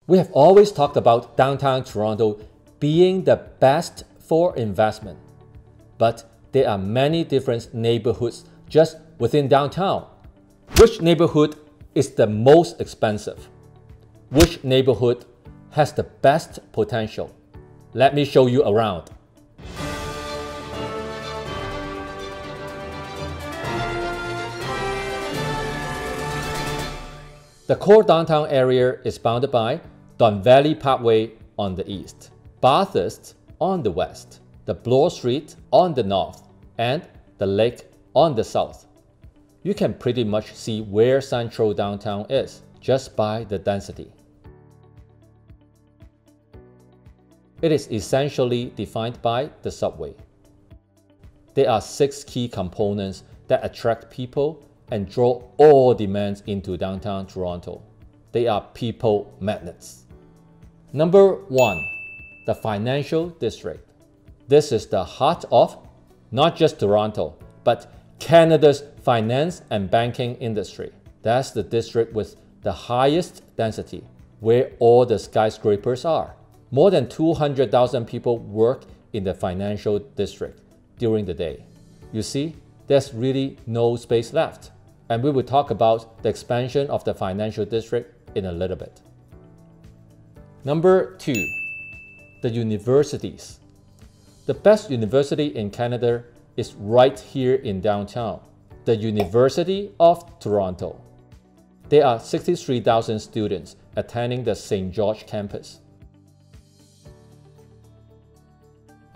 We have always talked about downtown Toronto being the best for investment, but there are many different neighborhoods just within downtown. Which neighborhood is the most expensive? Which neighborhood has the best potential? Let me show you around. The core downtown area is bounded by Don Valley Parkway on the east, Bathurst on the west, the Bloor Street on the north, and the lake on the south. You can pretty much see where central downtown is just by the density. It is essentially defined by the subway. There are 6 key components that attract people and draw all demands into downtown Toronto. They are people magnets. Number 1, the financial district. This is the heart of not just Toronto, but Canada's finance and banking industry. That's the district with the highest density, where all the skyscrapers are. More than 200,000 people work in the financial district during the day. You see, there's really no space left. And we will talk about the expansion of the financial district in a little bit. Number 2, the universities. The best university in Canada is right here in downtown, the University of Toronto. There are 63,000 students attending the St. George campus.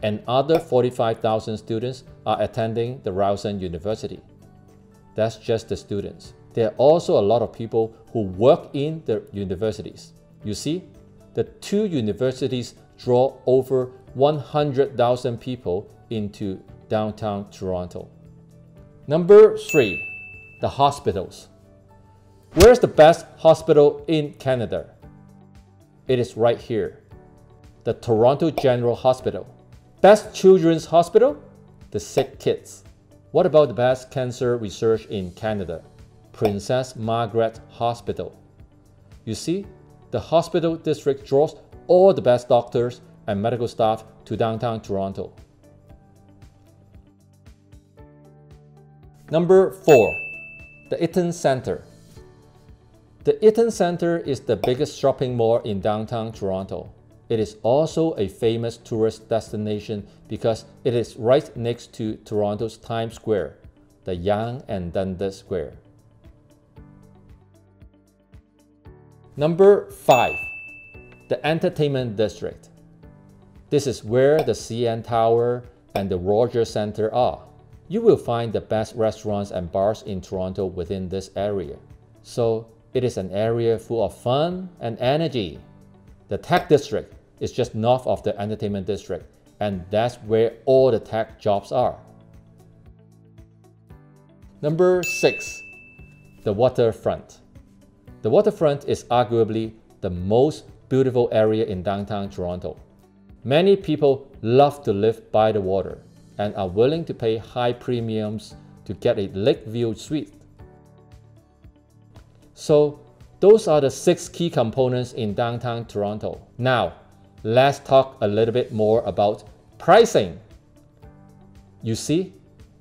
And other 45,000 students are attending the Ryerson University. That's just the students. There are also a lot of people who work in the universities. You see, the 2 universities draw over 100,000 people into downtown Toronto. Number 3, the hospitals. Where's the best hospital in Canada? It is right here, the Toronto General Hospital. Best children's hospital? The Sick Kids. What about the best cancer research in Canada? Princess Margaret Hospital. You see, the hospital district draws all the best doctors and medical staff to downtown Toronto. Number 4, the Eaton Centre. The Eaton Centre is the biggest shopping mall in downtown Toronto. It is also a famous tourist destination because it is right next to Toronto's Times Square, the Yonge and Dundas Square. Number 5, the Entertainment District. This is where the CN Tower and the Rogers Centre are. You will find the best restaurants and bars in Toronto within this area. So it is an area full of fun and energy. The Tech District is just north of the Entertainment District, and that's where all the tech jobs are. Number 6, the waterfront. The waterfront is arguably the most beautiful area in downtown Toronto. Many people love to live by the water and are willing to pay high premiums to get a lakeview suite. So those are the 6 key components in downtown Toronto. Now, let's talk a little bit more about pricing. You see,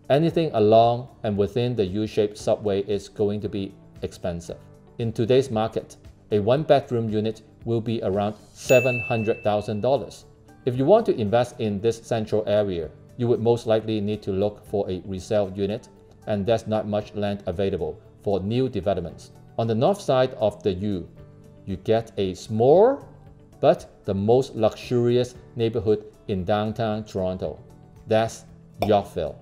anything along and within the U-shaped subway is going to be expensive. In today's market, a 1-bedroom unit will be around $700,000. If you want to invest in this central area, you would most likely need to look for a resale unit, and there's not much land available for new developments. On the north side of the U, you get a small but the most luxurious neighborhood in downtown Toronto. That's Yorkville.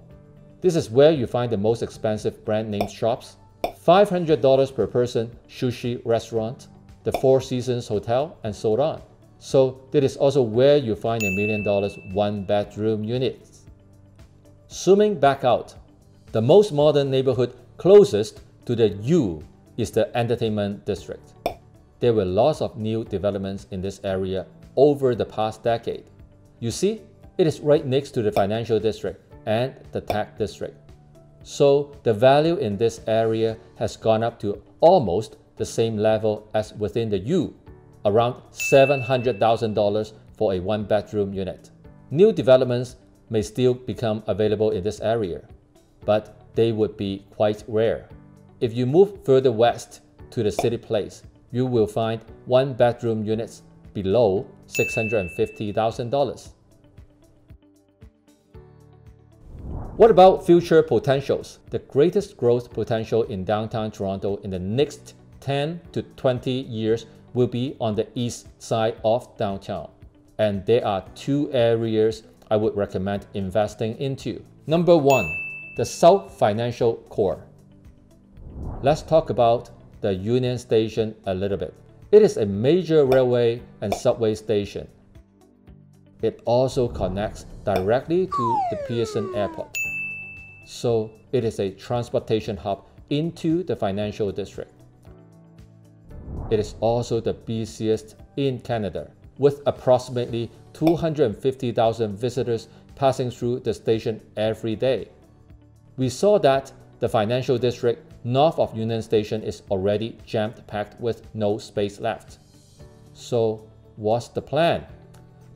This is where you find the most expensive brand name shops, $500 per person sushi restaurant, the Four Seasons Hotel, and so on. So that is also where you find $1 million 1-bedroom units. Zooming back out, the most modern neighborhood closest to the U is the Entertainment District. There were lots of new developments in this area over the past decade. You see, it is right next to the Financial District and the Tech District. So the value in this area has gone up to almost the same level as within the U. around $700,000 for a one-bedroom unit. New developments may still become available in this area, but they would be quite rare. If you move further west to the City Place, you will find one-bedroom units below $650,000. What about future potentials? The greatest growth potential in downtown Toronto in the next 10 to 20 years will be on the east side of downtown. And there are two areas I would recommend investing into. Number one, the South Financial Core. Let's talk about the Union Station a little bit. It is a major railway and subway station. It also connects directly to the Pearson Airport. So it is a transportation hub into the financial district. It is also the busiest in Canada, with approximately 250,000 visitors passing through the station every day. We saw that the financial district north of Union Station is already jam-packed with no space left. So what's the plan?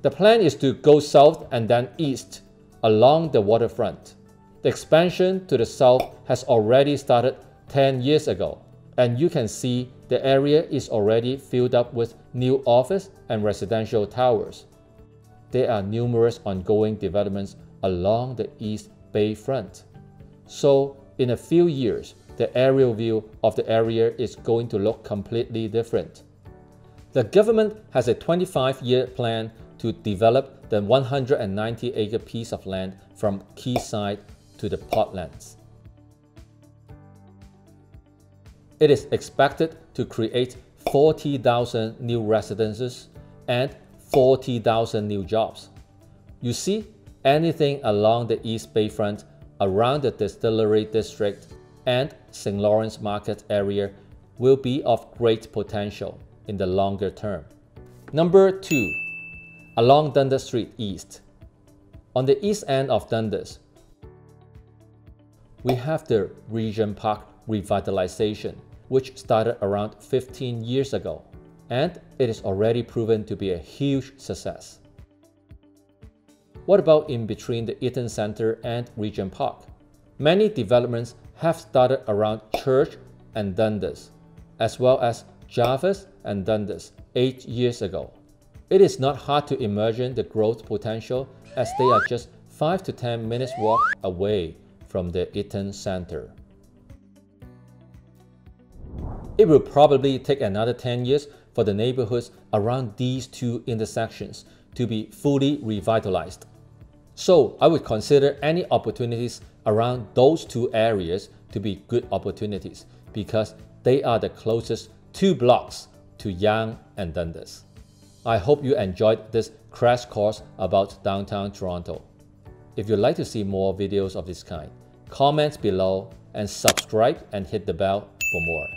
The plan is to go south and then east along the waterfront. The expansion to the south has already started 10 years ago, and you can see the area is already filled up with new office and residential towers. There are numerous ongoing developments along the East Bay front. So in a few years, the aerial view of the area is going to look completely different. The government has a 25-year plan to develop the 190-acre piece of land from Quayside to the Portlands. It is expected to create 40,000 new residences and 40,000 new jobs. You see, anything along the East Bayfront, around the Distillery District and St. Lawrence Market area will be of great potential in the longer term. Number 2. Along Dundas Street East. On the east end of Dundas, we have the Regent Park revitalization, which started around 15 years ago, and it is already proven to be a huge success. What about in between the Eaton Centre and Regent Park? Many developments have started around Church and Dundas, as well as Jarvis and Dundas 8 years ago. It is not hard to imagine the growth potential, as they are just 5 to 10 minutes walk away from the Eaton Centre. It will probably take another 10 years for the neighborhoods around these two intersections to be fully revitalized. So I would consider any opportunities around those two areas to be good opportunities because they are the closest 2 blocks to Yonge and Dundas. I hope you enjoyed this crash course about downtown Toronto. If you'd like to see more videos of this kind, comment below and subscribe and hit the bell for more.